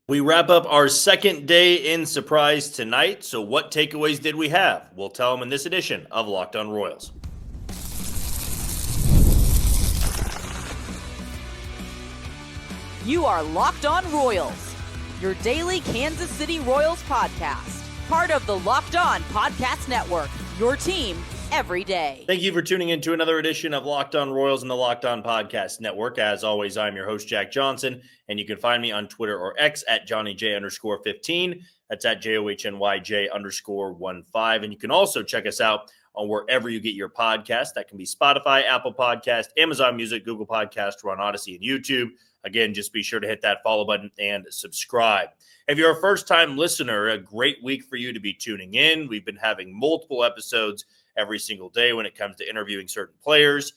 We wrap up our second day in surprise tonight. So, what takeaways did we have? We'll tell them in this edition of Locked On Royals. You are Locked On Royals, your daily Kansas City Royals podcast. Part of the Locked On Podcast Network, your team every day. Thank you for tuning in to another edition of Locked On Royals and the Locked On Podcast Network. As always, I'm your host, Jack Johnson, and you can find me on Twitter or X at JohnnyJ_15. That's at JOHNYJ_15. And you can also check us out on wherever you get your podcast. That can be Spotify, Apple Podcast, Amazon Music, Google Podcast, we're on Odyssey and YouTube. Again, just be sure to hit that follow button and subscribe. If you're a first-time listener, a great week for you to be tuning in. We've been having multiple episodes every single day when it comes to interviewing certain players.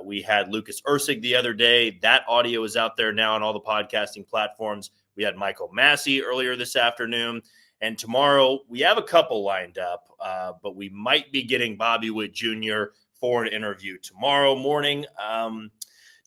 We had Lucas Ursig the other day. That audio is out there now on all the podcasting platforms. We had Michael Massey earlier this afternoon. And tomorrow, we have a couple lined up, but we might be getting Bobby Witt Jr. for an interview tomorrow morning.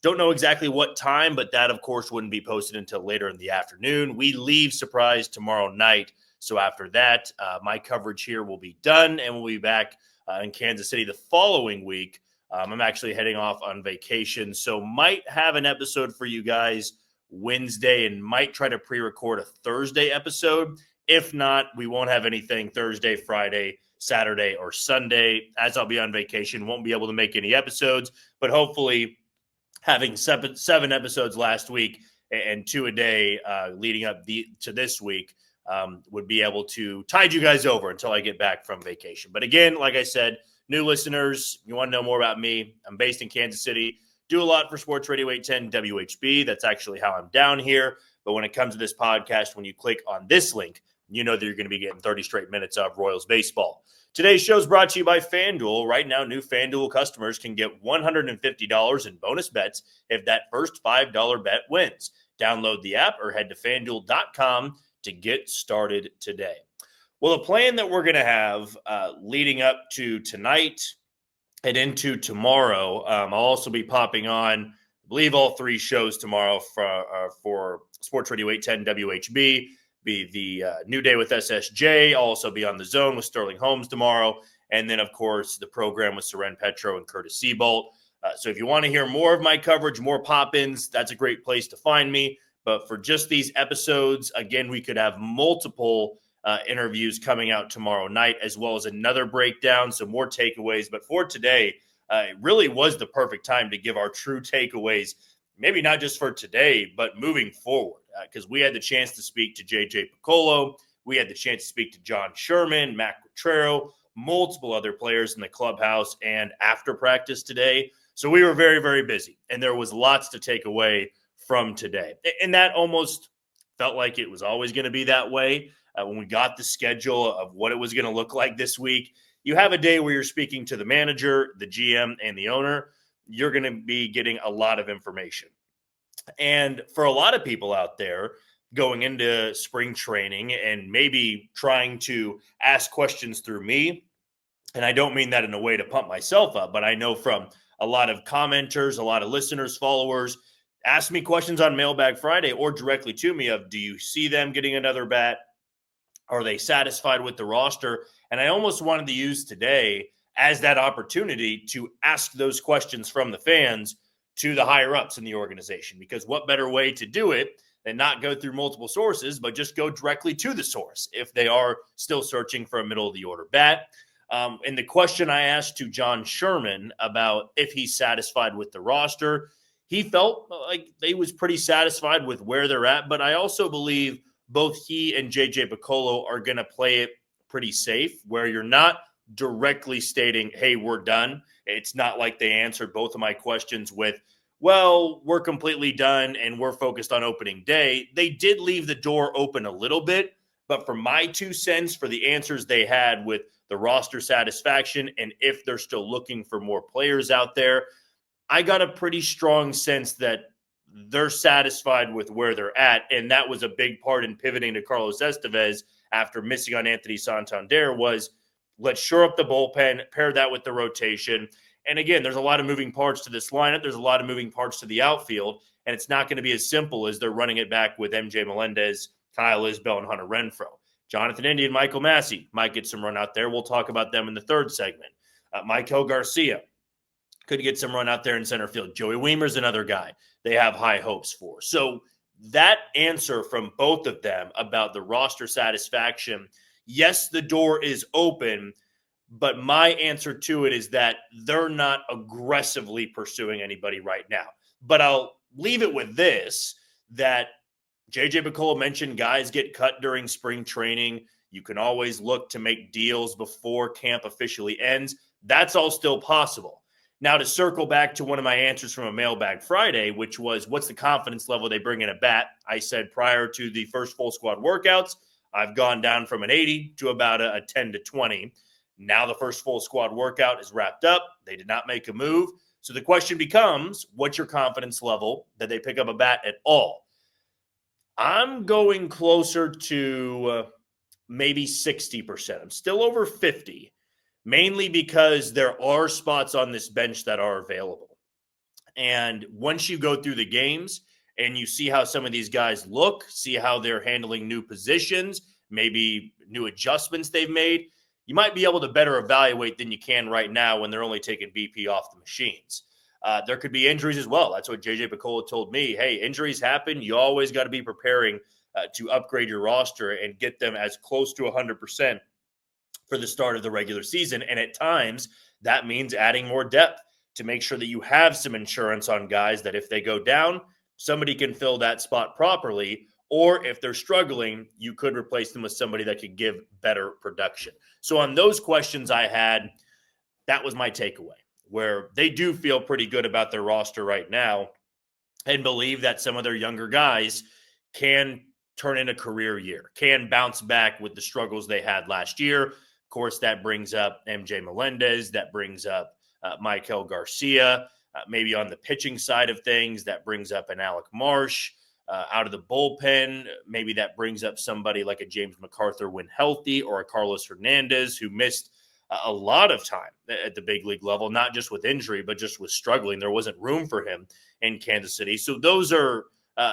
Don't know exactly what time, but that, of course, wouldn't be posted until later in the afternoon. We leave Surprise tomorrow night. So after that, my coverage here will be done, and we'll be back in Kansas City the following week. I'm actually heading off on vacation, so might have an episode for you guys Wednesday and might try to pre-record a Thursday episode. If not, we won't have anything Thursday, Friday, Saturday, or Sunday. As I'll be on vacation, won't be able to make any episodes, but hopefully having seven episodes last week and 2 a day leading up to this week would be able to tide you guys over until I get back from vacation. But again, like I said, new listeners, you want to know more about me, I'm based in Kansas City, do a lot for Sports Radio 810 WHB. That's actually how I'm down here. But when it comes to this podcast, when you click on this link, you know that you're going to be getting 30 straight minutes of Royals baseball. Today's show is brought to you by FanDuel. Right now, new FanDuel customers can get $150 in bonus bets if that first $5 bet wins. Download the app or head to FanDuel.com to get started today. Well, the plan that we're going to have leading up to tonight and into tomorrow, I'll also be popping on, I believe, all 3 shows tomorrow for Sports Radio 810 WHB. Be the New Day with SSJ. I'll also be on The Zone with Sterling Holmes tomorrow. And then, of course, the program with Seren Petro and Curtis Seabolt. So if you want to hear more of my coverage, more pop-ins, that's a great place to find me. But for just these episodes, again, we could have multiple interviews coming out tomorrow night, as well as another breakdown, some more takeaways. But for today, it really was the perfect time to give our true takeaways, maybe not just for today, but moving forward. Because we had the chance to speak to J.J. Picollo. We had the chance to speak to John Sherman, Matt Quatraro, multiple other players in the clubhouse and after practice today. So we were very, very busy, and there was lots to take away from today. And that almost felt like it was always going to be that way. When we got the schedule of what it was going to look like this week, you have a day where you're speaking to the manager, the GM, and the owner. You're going to be getting a lot of information. And for a lot of people out there going into spring training and maybe trying to ask questions through me, and I don't mean that in a way to pump myself up, but I know from a lot of commenters, a lot of listeners, followers, ask me questions on Mailbag Friday or directly to me of, do you see them getting another bat? Are they satisfied with the roster? And I almost wanted to use today as that opportunity to ask those questions from the fans to the higher ups in the organization, because what better way to do it than not go through multiple sources, but just go directly to the source if they are still searching for a middle of the order bat. And the question I asked to John Sherman about if he's satisfied with the roster, he felt like he was pretty satisfied with where they're at. But I also believe both he and J.J. Picollo are going to play it pretty safe, where you're not directly stating, hey, we're done. It's not like they answered both of my questions with, well, we're completely done and we're focused on opening day. They did leave the door open a little bit, but for my 2 cents for the answers they had with the roster satisfaction and if they're still looking for more players out there, I got a pretty strong sense that they're satisfied with where they're at. And that was a big part in pivoting to Carlos Estevez after missing on Anthony Santander was, let's shore up the bullpen, pair that with the rotation. And again, there's a lot of moving parts to this lineup. There's a lot of moving parts to the outfield. And it's not going to be as simple as they're running it back with MJ Melendez Kyle Isbell and Hunter Renfroe. Jonathan India and Michael Massey might get some run out there. We'll talk about them in the third segment. Maikel Garcia could get some run out there in center field. Joey Weimer's another guy they have high hopes for. So that answer from both of them about the roster satisfaction, yes, the door is open, but my answer to it is that they're not aggressively pursuing anybody right now. But I'll leave it with this, that J.J. Picollo mentioned guys get cut during spring training. You can always look to make deals before camp officially ends. That's all still possible. Now, to circle back to one of my answers from a Mailbag Friday, which was, what's the confidence level they bring in a bat? I said prior to the first full squad workouts, I've gone down from an 80 to about a 10 to 20. Now the first full squad workout is wrapped up. They did not make a move. So the question becomes, what's your confidence level that they pick up a bat at all? I'm going closer to maybe 60%. I'm still over 50%. Mainly because there are spots on this bench that are available. And once you go through the games and you see how some of these guys look, see how they're handling new positions, maybe new adjustments they've made, you might be able to better evaluate than you can right now when they're only taking BP off the machines. There could be injuries as well. That's what J.J. Picollo told me. Hey, injuries happen. You always got to be preparing to upgrade your roster and get them as close to 100% for the start of the regular season. And at times, that means adding more depth to make sure that you have some insurance on guys that if they go down, somebody can fill that spot properly. Or if they're struggling, you could replace them with somebody that could give better production. So on those questions I had, that was my takeaway, where they do feel pretty good about their roster right now and believe that some of their younger guys can turn in a career year, can bounce back with the struggles they had last year. Of course, that brings up MJ Melendez. That brings up Maikel Garcia. Maybe on the pitching side of things, that brings up an Alec Marsh. Out of the bullpen, maybe that brings up somebody like a James MacArthur when healthy, or a Carlos Hernandez who missed a lot of time at the big league level, not just with injury, but just with struggling. There wasn't room for him in Kansas City. So those are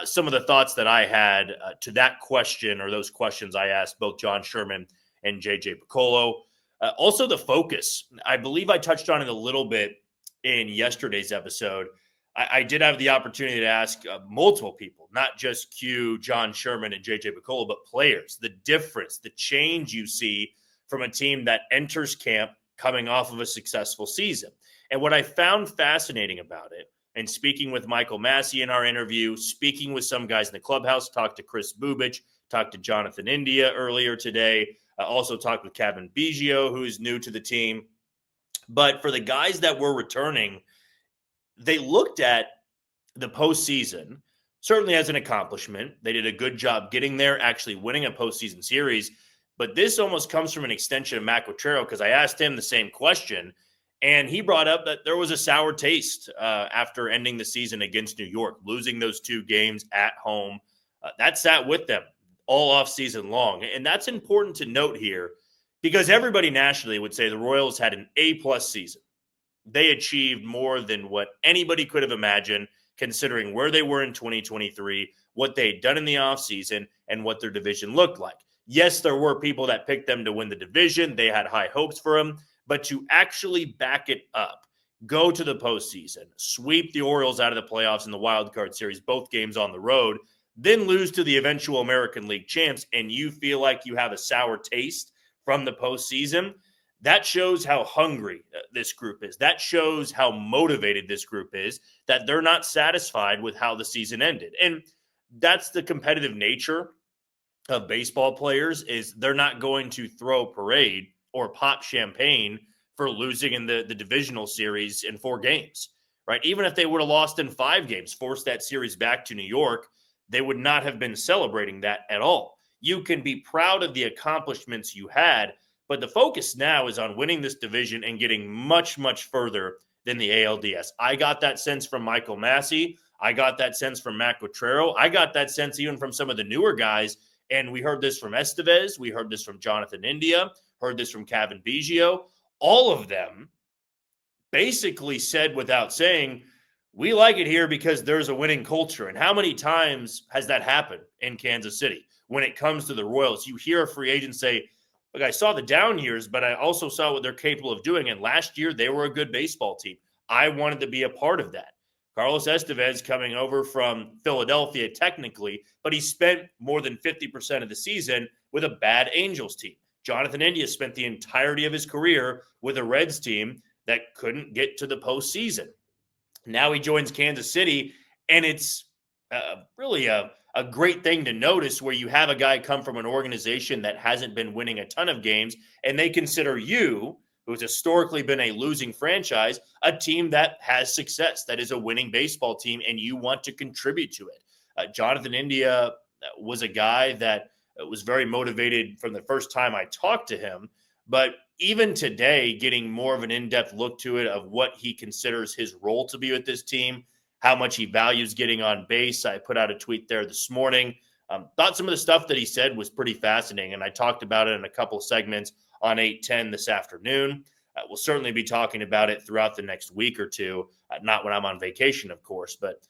some of the thoughts that I had to that question, or those questions I asked both John Sherman and J.J. Picollo. Also the focus. I believe I touched on it a little bit in yesterday's episode. I did have the opportunity to ask multiple people, not just John Sherman and J.J. Picollo, but players, the difference, the change you see from a team that enters camp coming off of a successful season. And what I found fascinating about it, and speaking with Michael Massey in our interview, speaking with some guys in the clubhouse, talked to Chris Bubich, talked to Jonathan India earlier today, also talked with Cavan Biggio, who is new to the team. But for the guys that were returning, they looked at the postseason certainly as an accomplishment. They did a good job getting there, actually winning a postseason series. But this almost comes from an extension of Matt Quatraro, because I asked him the same question, and he brought up that there was a sour taste after ending the season against New York, losing those 2 games at home. That sat with them all off season long. And that's important to note here, because everybody nationally would say the Royals had an A-plus season. They achieved more than what anybody could have imagined, considering where they were in 2023, what they'd done in the offseason, and what their division looked like. Yes, there were people that picked them to win the division. They had high hopes for them. But to actually back it up, go to the postseason, sweep the Orioles out of the playoffs in the wild card series, both games on the road, then lose to the eventual American League champs, and you feel like you have a sour taste from the postseason, that shows how hungry this group is. That shows how motivated this group is, that they're not satisfied with how the season ended. And that's the competitive nature of baseball players, is they're not going to throw a parade or pop champagne for losing in the divisional series in 4 games, right? Even if they would have lost in 5 games, forced that series back to New York, they would not have been celebrating that at all. You can be proud of the accomplishments you had, but the focus now is on winning this division and getting much, much further than the ALDS. I got that sense from Michael Massey. I got that sense from Matt Quatraro. I got that sense even from some of the newer guys. And we heard this from Estevez. We heard this from Jonathan India. Heard this from Cavan Biggio. All of them basically said without saying, We like it here because there's a winning culture. And how many times has that happened in Kansas City? When it comes to the Royals, you hear a free agent say, look, I saw the down years, but I also saw what they're capable of doing. And last year, they were a good baseball team. I wanted to be a part of that. Carlos Estevez coming over from Philadelphia technically, but he spent more than 50% of the season with a bad Angels team. Jonathan India spent the entirety of his career with a Reds team that couldn't get to the postseason. Now he joins Kansas City, and it's really a great thing to notice where you have a guy come from an organization that hasn't been winning a ton of games, and they consider you, who's historically been a losing franchise, a team that has success, that is a winning baseball team, and you want to contribute to it. Jonathan India was a guy that was very motivated from the first time I talked to him, but even today, getting more of an in-depth look to it of what he considers his role to be with this team, how much he values getting on base. I put out a tweet there this morning. Thought some of the stuff that he said was pretty fascinating, and I talked about it in a couple segments on 810 this afternoon. We'll certainly be talking about it throughout the next week or two, not when I'm on vacation, of course. But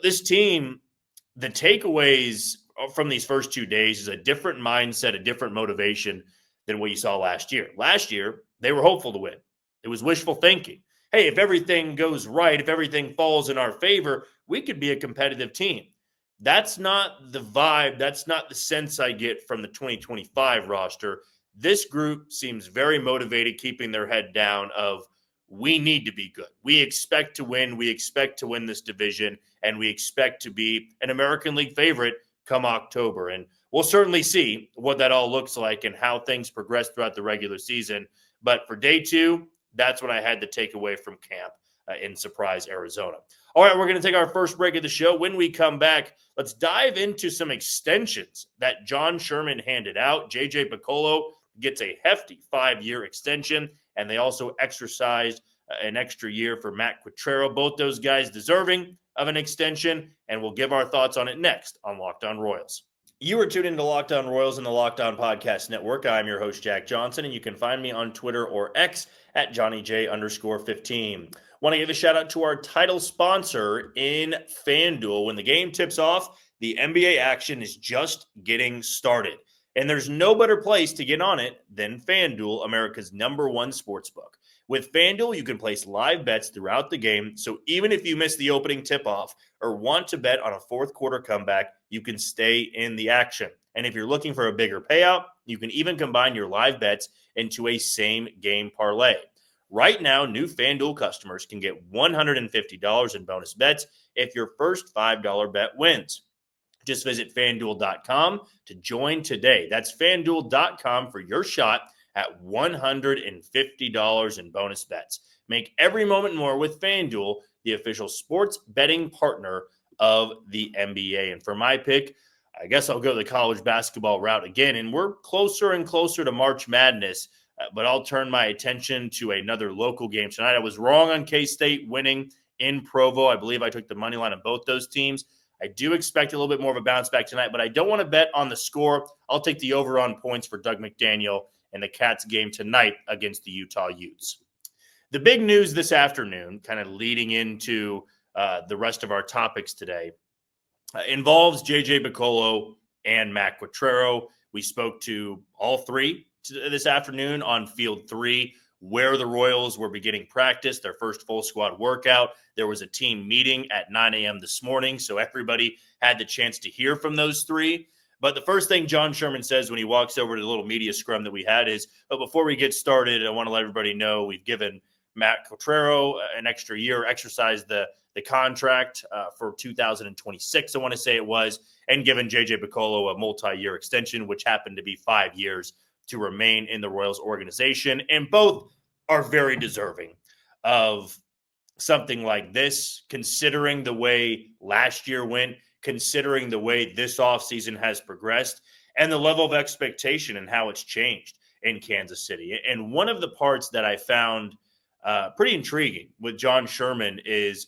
this team, the takeaways from these first 2 days is a different mindset, a different motivation than what you saw last year. Last year, they were hopeful to win. It was wishful thinking. Hey, if everything goes right, if everything falls in our favor, we could be a competitive team. That's not the vibe. That's not the sense I get from the 2025 roster. This group seems very motivated, keeping their head down of we need to be good. We expect to win. We expect to win this division, and we expect to be an American League favorite come October. And we'll certainly see what that all looks like and how things progress throughout the regular season. But for day 2, that's what I had to take away from camp in Surprise, Arizona. All right, we're going to take our first break of the show. When we come back, let's dive into some extensions that John Sherman handed out. J.J. Picollo gets a hefty 5-year extension, and they also exercised an extra year for Matt Quatraro. Both those guys deserving of an extension, and we'll give our thoughts on it next on Locked On Royals. You are tuned into Locked On Royals and the Locked On Podcast Network. I'm your host, Jack Johnson, and you can find me on Twitter or X at JohnnyJ_15. Want to give a shout out to our title sponsor in FanDuel. When the game tips off, the NBA action is just getting started. And there's no better place to get on it than FanDuel, America's #1 sportsbook. With FanDuel, you can place live bets throughout the game, so even if you miss the opening tip-off or want to bet on a fourth quarter comeback, you can stay in the action. And if you're looking for a bigger payout, you can even combine your live bets into a same-game parlay. Right now, new FanDuel customers can get $150 in bonus bets if your first $5 bet wins. Just visit FanDuel.com to join today. That's FanDuel.com for your shot at $150 in bonus bets. Make every moment more with FanDuel, the official sports betting partner of the NBA. And for my pick, I guess I'll go the college basketball route again. And we're closer and closer to March Madness, but I'll turn my attention to another local game tonight. I was wrong on K-State winning in Provo. I believe I took the money line on both those teams. I do expect a little bit more of a bounce back tonight, but I don't want to bet on the score. I'll take the over on points for Doug McDaniel and the Cats game tonight against the Utah Utes. The big news this afternoon, kind of leading into the rest of our topics today, involves J.J. Picollo and Matt Quatraro. We spoke to all three this afternoon on Field 3, where the Royals were beginning practice, their first full squad workout. There was a team meeting at 9 a.m. this morning, so everybody had the chance to hear from those three. But the first thing John Sherman says when he walks over to the little media scrum that we had is, but before we get started, I want to let everybody know we've given Matt Quatraro an extra year, exercised the contract for 2026, I want to say it was, and given J.J. Picollo a multi-year extension, which happened to be 5 years to remain in the Royals organization. And both are very deserving of something like this, considering the way last year went, considering the way this offseason has progressed, and the level of expectation and how it's changed in Kansas City. And one of the parts that I found pretty intriguing with John Sherman is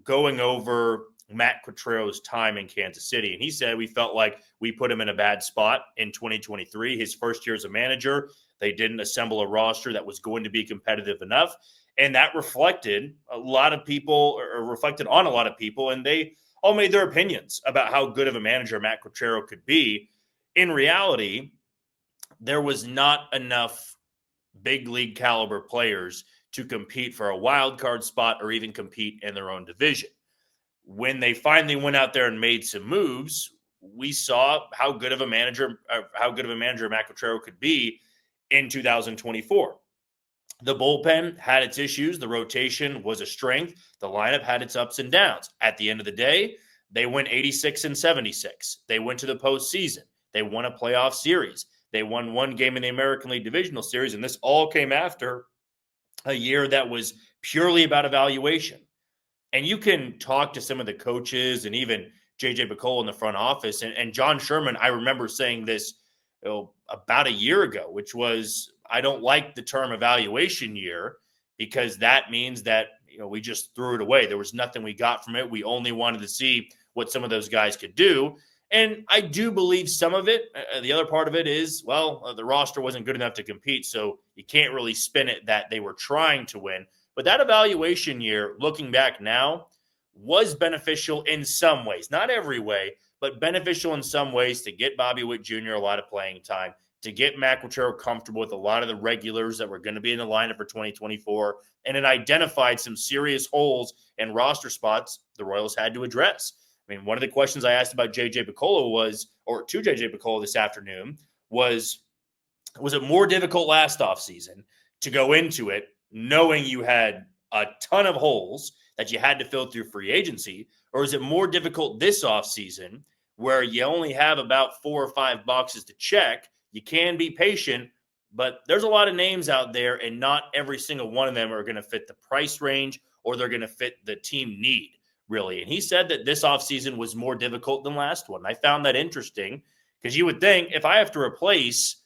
going over Matt Quatraro's time in Kansas City. And he said, we felt like we put him in a bad spot in 2023. His first year as a manager, they didn't assemble a roster that was going to be competitive enough. And that reflected a lot of people, or reflected on a lot of people, and they all made their opinions about how good of a manager Matt Quatraro could be. In reality, there was not enough big league caliber players to compete for a wild card spot or even compete in their own division. When they finally went out there and made some moves, we saw how good of a manager Matt Quatraro could be in 2024. The bullpen had its issues. The rotation was a strength. The lineup had its ups and downs. At the end of the day, they went 86 and 76. They went to the postseason. They won a playoff series. They won one game in the American League Divisional Series, and this all came after a year that was purely about evaluation. And you can talk to some of the coaches and even JJ Picollo in the front office. And John Sherman, I remember saying this about a year ago, which was, I don't like the term evaluation year because that means that we just threw it away. There was nothing we got from it. We only wanted to see what some of those guys could do. And I do believe some of it. The other part of it is, the roster wasn't good enough to compete, so you can't really spin it that they were trying to win. But that evaluation year, looking back now, was beneficial in some ways. Not every way, but beneficial in some ways to get Bobby Witt Jr. a lot of playing time, to get Matt Quatraro comfortable with a lot of the regulars that were going to be in the lineup for 2024, and it identified some serious holes and roster spots the Royals had to address. I mean, one of the questions I asked about JJ Picollo to JJ Picollo this afternoon was it more difficult last offseason to go into it knowing you had a ton of holes that you had to fill through free agency, or is it more difficult this offseason where you only have about 4 or 5 boxes to check? You can be patient, but there's a lot of names out there, and not every single one of them are going to fit the price range or they're going to fit the team need, really. And he said that this offseason was more difficult than last one. I found that interesting because you would think if I have to replace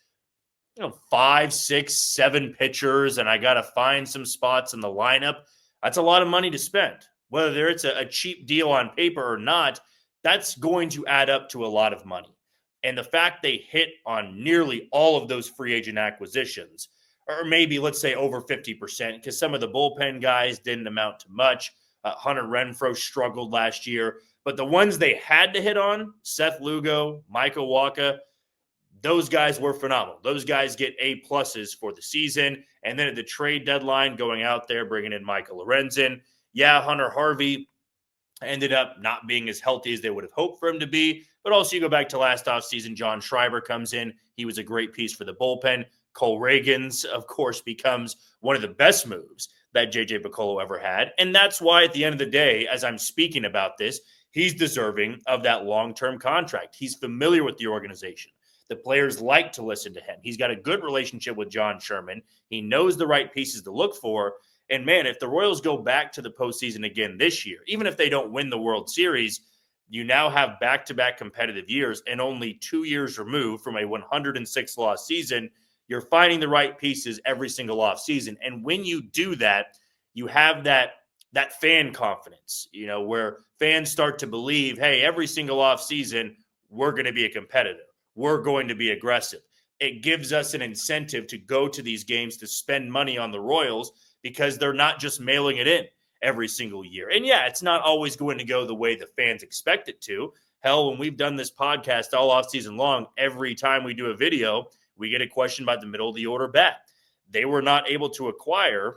5, 6, 7 pitchers, and I got to find some spots in the lineup, that's a lot of money to spend. Whether it's a cheap deal on paper or not, that's going to add up to a lot of money. And the fact they hit on nearly all of those free agent acquisitions, or maybe let's say over 50%, because some of the bullpen guys didn't amount to much. Hunter Renfroe struggled last year. But the ones they had to hit on, Seth Lugo, Michael Wacha, those guys were phenomenal. Those guys get A-pluses for the season. And then at the trade deadline, going out there, bringing in Michael Lorenzen. Yeah, Hunter Harvey ended up not being as healthy as they would have hoped for him to be. But also you go back to last offseason, John Schreiber comes in. He was a great piece for the bullpen. Cole Reagans, of course, becomes one of the best moves that JJ Picollo ever had. And that's why at the end of the day, as I'm speaking about this, he's deserving of that long-term contract. He's familiar with the organization. The players like to listen to him. He's got a good relationship with John Sherman. He knows the right pieces to look for. And man, if the Royals go back to the postseason again this year, even if they don't win the World Series, you now have back-to-back competitive years and only 2 years removed from a 106-loss season. You're finding the right pieces every single offseason. And when you do that, you have that fan confidence, where fans start to believe, hey, every single offseason, we're going to be a competitor. We're going to be aggressive. It gives us an incentive to go to these games to spend money on the Royals because they're not just mailing it in every single year. And yeah, it's not always going to go the way the fans expect it to. Hell, when we've done this podcast all offseason long, every time we do a video, we get a question about the middle of the order bat. They were not able to acquire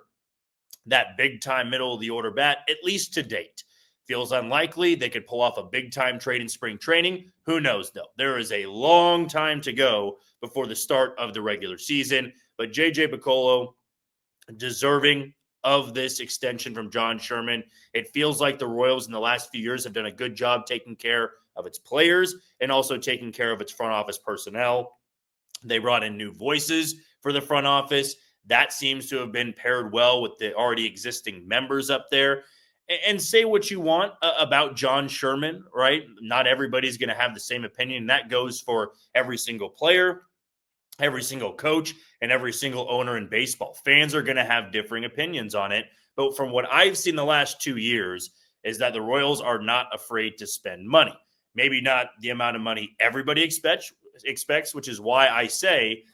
that big-time middle of the order bat, at least to date. Feels unlikely they could pull off a big-time trade in spring training. Who knows, though? There is a long time to go before the start of the regular season. But JJ Picollo, deserving of this extension from John Sherman. It feels like the Royals in the last few years have done a good job taking care of its players and also taking care of its front office personnel. They brought in new voices for the front office. That seems to have been paired well with the already existing members up there. And say what you want about John Sherman, right? Not everybody's going to have the same opinion. And that goes for every single player, every single coach, and every single owner in baseball. Fans are going to have differing opinions on it. But from what I've seen the last 2 years is that the Royals are not afraid to spend money. Maybe not the amount of money everybody expects, which is why I say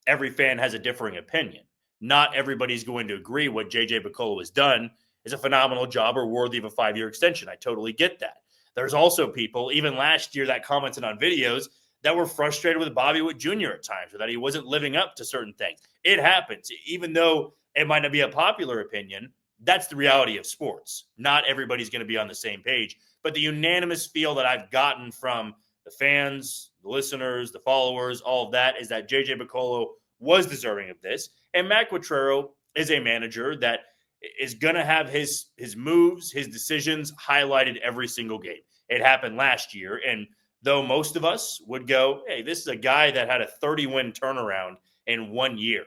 every fan has a differing opinion. not everybody's going to agree what J.J. Picollo has done is a phenomenal job or worthy of a 5-year extension. I totally get that. There's also people, even last year, that commented on videos that were frustrated with Bobby Witt Jr. at times, or that he wasn't living up to certain things. It happens. Even though it might not be a popular opinion, that's the reality of sports. Not everybody's going to be on the same page. But the unanimous feel that I've gotten from the fans, the listeners, the followers, all of that, is that J.J. Picollo was deserving of this. And Matt Quatraro is a manager that is going to have his moves, his decisions highlighted every single game. It happened last year, and though most of us would go, hey, this is a guy that had a 30-win turnaround in 1 year.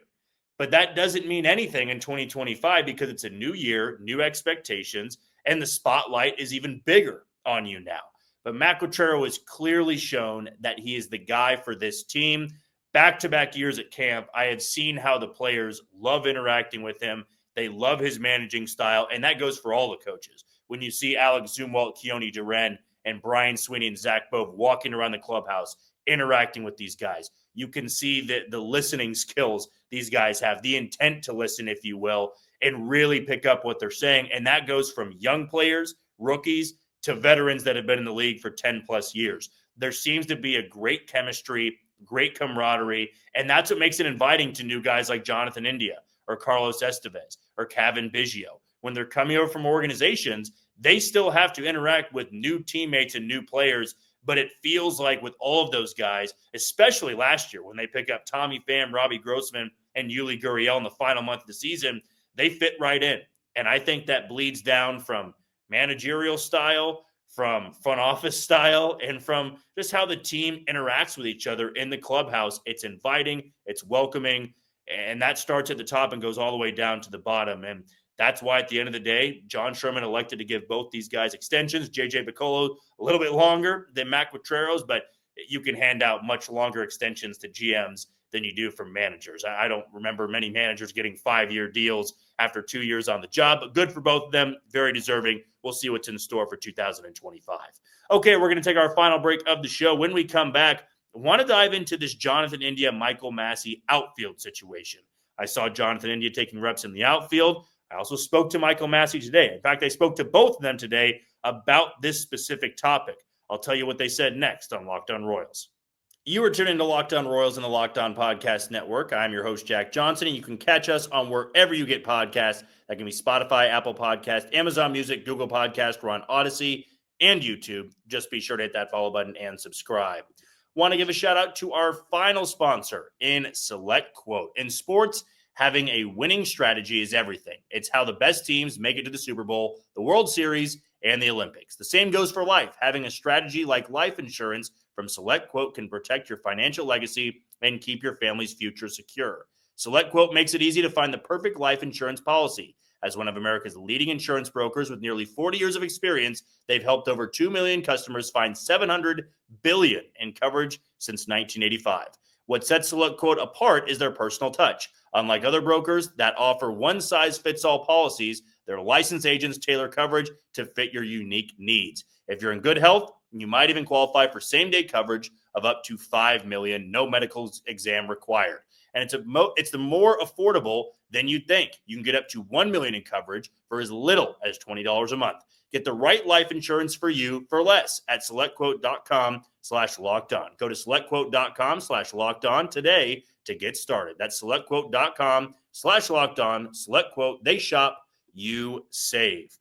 But that doesn't mean anything in 2025 because it's a new year, new expectations, and the spotlight is even bigger on you now. But Matt Quatraro has clearly shown that he is the guy for this team. Back-to-back years at camp, I have seen how the players love interacting with him. They love his managing style, and that goes for all the coaches. When you see Alex Zumwalt, Keone Duren, and Brian Sweeney and Zach Bove walking around the clubhouse, interacting with these guys, you can see the listening skills these guys have, the intent to listen, if you will, and really pick up what they're saying. And that goes from young players, rookies, to veterans that have been in the league for 10 plus years. There seems to be a great chemistry, great camaraderie, and that's what makes it inviting to new guys like Jonathan India or Carlos Estevez or Kevin Biggio. When they're coming over from organizations, they still have to interact with new teammates and new players. But it feels like with all of those guys, especially last year when they pick up Tommy Pham, Robbie Grossman, and Yuli Gurriel in the final month of the season, they fit right in. And I think that bleeds down from managerial style, from front office style, and from just how the team interacts with each other in the clubhouse. It's inviting, it's welcoming, and that starts at the top and goes all the way down to the bottom. And that's why at the end of the day, John Sherman elected to give both these guys extensions. J.J. Picollo a little bit longer than Matt Quatraro's, but you can hand out much longer extensions to GMs than you do from managers. I don't remember many managers getting 5-year deals after 2 years on the job, but good for both of them. Very deserving. We'll see what's in store for 2025. Okay, we're going to take our final break of the show. When we come back, I want to dive into this Jonathan India, Michael Massey outfield situation. I saw Jonathan India taking reps in the outfield. I also spoke to Michael Massey today. In fact, I spoke to both of them today about this specific topic. I'll tell you what they said next on Locked On Royals. You are tuning into Locked On Royals and the Locked On Podcast Network. I'm your host, Jack Johnson, and you can catch us on wherever you get podcasts. That can be Spotify, Apple Podcast, Amazon Music, Google Podcast. We're on Odyssey and YouTube. Just be sure to hit that follow button and subscribe. Want to give a shout out to our final sponsor in SelectQuote. In sports, having a winning strategy is everything. It's how the best teams make it to the Super Bowl, the World Series, and the Olympics. The same goes for life. Having a strategy like life insurance from SelectQuote can protect your financial legacy and keep your family's future secure. SelectQuote makes it easy to find the perfect life insurance policy. As one of America's leading insurance brokers with nearly 40 years of experience, they've helped over 2 million customers find $700 billion in coverage since 1985. What sets SelectQuote apart is their personal touch. Unlike other brokers that offer one-size-fits-all policies, their licensed agents tailor coverage to fit your unique needs. If you're in good health, you might even qualify for same-day coverage of up to $5 million, no medical exam required. And it's the more affordable than you'd think. You can get up to $1 million in coverage for as little as $20 a month. Get the right life insurance for you for less at SelectQuote.com/locked on. Go to SelectQuote.com/locked on today to get started. That's SelectQuote.com/locked on. SelectQuote, they shop, you save.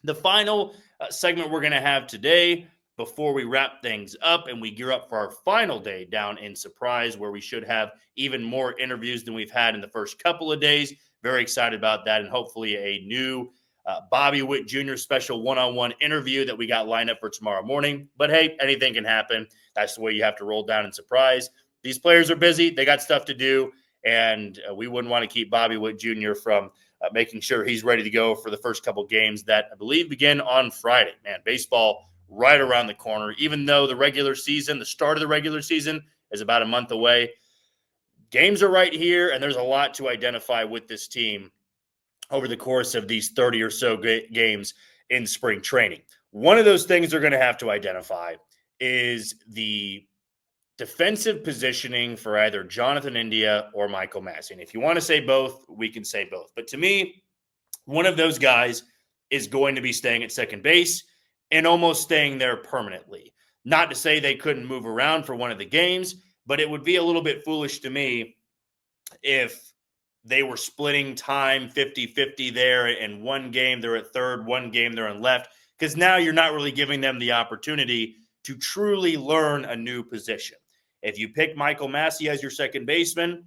The final segment we're going to have today before we wrap things up and we gear up for our final day down in Surprise, where we should have even more interviews than we've had in the first couple of days. Very excited about that, and hopefully a new Bobby Witt Jr. special one-on-one interview that we got lined up for tomorrow morning. But hey, anything can happen. That's the way you have to roll down in Surprise. These players are busy. They got stuff to do, and we wouldn't want to keep Bobby Witt Jr. from making sure he's ready to go for the first couple games that I believe begin on Friday. Man, baseball right around the corner. Even though the start of the regular season is about a month away, games are right here, and there's a lot to identify with this team over the course of these 30 or so games in spring training. One of those things they're going to have to identify is the defensive positioning for either Jonathan India or Michael Massey. And if you want to say both, we can say both. But to me, one of those guys is going to be staying at second base and almost staying there permanently. Not to say they couldn't move around for one of the games, but it would be a little bit foolish to me if they were splitting time 50-50 there, and one game they're at third, one game they're on left, because now you're not really giving them the opportunity to truly learn a new position. If you pick Michael Massey as your second baseman,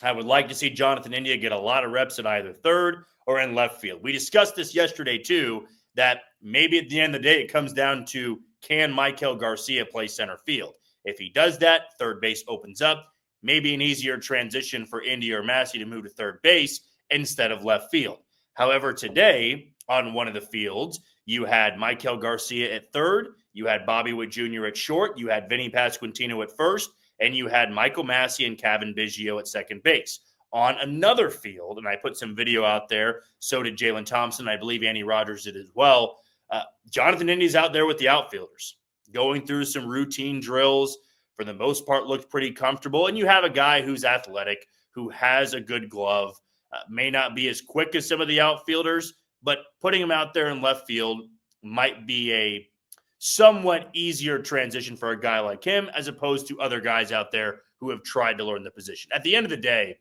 I would like to see Jonathan India get a lot of reps at either third or in left field. We discussed this yesterday too, that maybe at the end of the day, it comes down to, can Michael Garcia play center field? If he does that, third base opens up. Maybe an easier transition for India or Massey to move to third base instead of left field. However, today on one of the fields, you had Michael Garcia at third, you had Bobby Witt Jr. at short, you had Vinny Pasquantino at first, and you had Michael Massey and Cavan Biggio at second base. On another field, and I put some video out there, so did Jalen Thompson, I believe Andy Rogers did as well, Jonathan Indy's out there with the outfielders, going through some routine drills. For the most part, looked pretty comfortable. And you have a guy who's athletic, who has a good glove, may not be as quick as some of the outfielders, but putting him out there in left field might be a somewhat easier transition for a guy like him, as opposed to other guys out there who have tried to learn the position. At the end of the day,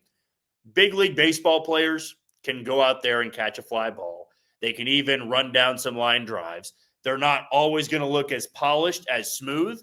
big league baseball players can go out there and catch a fly ball. They can even run down some line drives. They're not always going to look as polished, as smooth,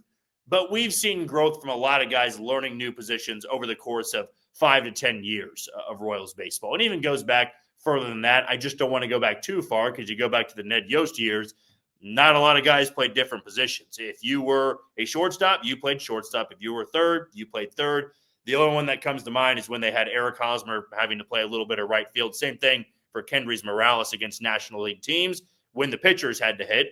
but we've seen growth from a lot of guys learning new positions over the course of 5 to 10 years of Royals baseball. And even goes back further than that. I just don't want to go back too far, because you go back to the Ned Yost years, not a lot of guys played different positions. If you were a shortstop, you played shortstop. If you were third, you played third. The only one that comes to mind is when they had Eric Hosmer having to play a little bit of right field. Same thing for Kendrys Morales against National League teams when the pitchers had to hit,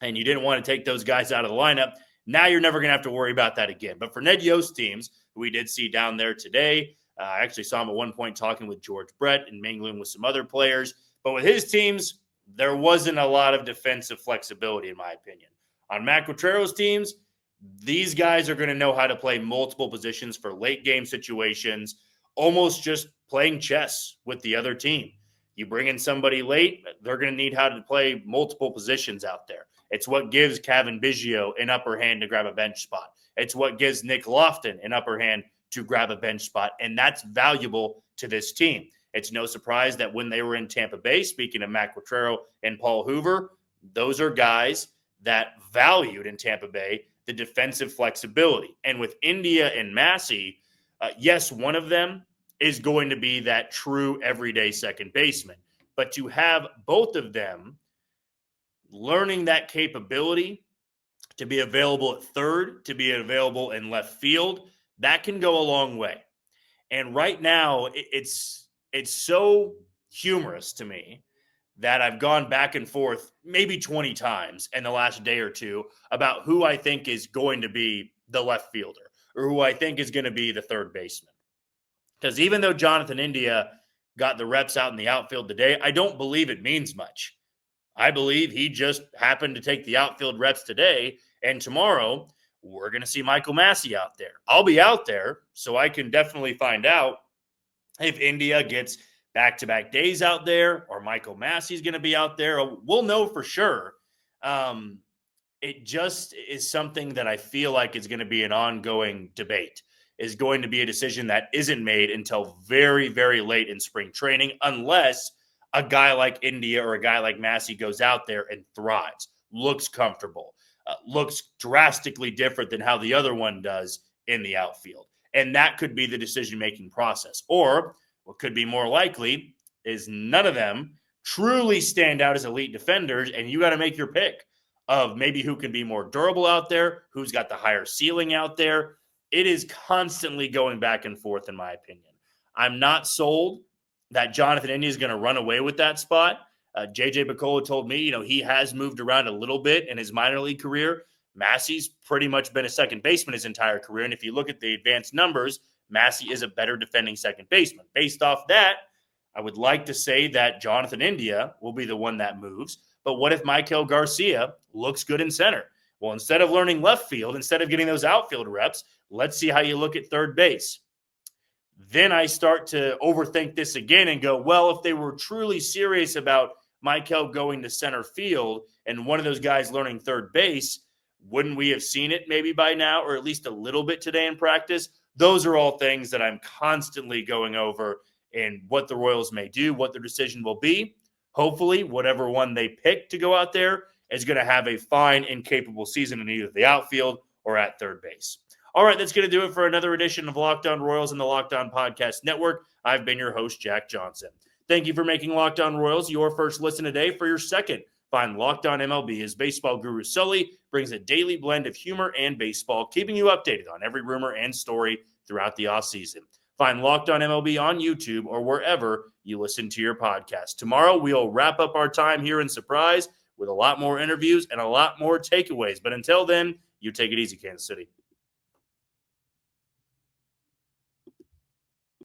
and you didn't want to take those guys out of the lineup. Now you're never going to have to worry about that again. But for Ned Yost teams, who we did see down there today, I actually saw him at one point talking with George Brett and mingling with some other players. But with his teams, there wasn't a lot of defensive flexibility, in my opinion. On Matt Quatraro's teams, these guys are going to know how to play multiple positions for late game situations, almost just playing chess with the other team. You bring in somebody late, they're going to need how to play multiple positions out there. It's what gives Cavan Biggio an upper hand to grab a bench spot. It's what gives Nick Lofton an upper hand to grab a bench spot, and that's valuable to this team. It's no surprise that when they were in Tampa Bay, speaking of Matt Quatraro and Paul Hoover, those are guys that valued in Tampa Bay the defensive flexibility. And with India and Massey, yes, one of them is going to be that true everyday second baseman. But to have both of them learning that capability to be available at third, to be available in left field, that can go a long way. And right now, it's so humorous to me that I've gone back and forth maybe 20 times in the last day or two about who I think is going to be the left fielder or who I think is going to be the third baseman. Because even though Jonathan India got the reps out in the outfield today, I don't believe it means much. I believe he just happened to take the outfield reps today, and tomorrow we're going to see Michael Massey out there. I'll be out there, so I can definitely find out if India gets back-to-back days out there or Michael Massey's going to be out there. We'll know for sure. It just is something that I feel like is going to be an ongoing debate, is going to be a decision that isn't made until very, very late in spring training, unless a guy like India or a guy like Massey goes out there and thrives, looks comfortable, looks drastically different than how the other one does in the outfield. And that could be the decision-making process. Or what could be more likely is none of them truly stand out as elite defenders, and you got to make your pick of maybe who can be more durable out there, who's got the higher ceiling out there. It is constantly going back and forth, in my opinion. I'm not sold that Jonathan India is going to run away with that spot. JJ Picollo told me, he has moved around a little bit in his minor league career. Massey's pretty much been a second baseman his entire career. And if you look at the advanced numbers, Massey is a better defending second baseman. Based off that, I would like to say that Jonathan India will be the one that moves. But what if Michael Garcia looks good in center? Well, instead of learning left field, instead of getting those outfield reps, let's see how you look at third base. Then I start to overthink this again and go, well, if they were truly serious about Michael going to center field and one of those guys learning third base, wouldn't we have seen it maybe by now, or at least a little bit today in practice? Those are all things that I'm constantly going over and what the Royals may do, what their decision will be. Hopefully, whatever one they pick to go out there is going to have a fine and capable season in either the outfield or at third base. All right, that's going to do it for another edition of Locked On Royals and the Locked On Podcast Network. I've been your host, Jack Johnson. Thank you for making Locked On Royals your first listen today. For your second, find Locked On MLB as baseball guru Sully brings a daily blend of humor and baseball, keeping you updated on every rumor and story throughout the offseason. Find Locked On MLB on YouTube or wherever you listen to your podcast. Tomorrow, we'll wrap up our time here in Surprise with a lot more interviews and a lot more takeaways. But until then, you take it easy, Kansas City.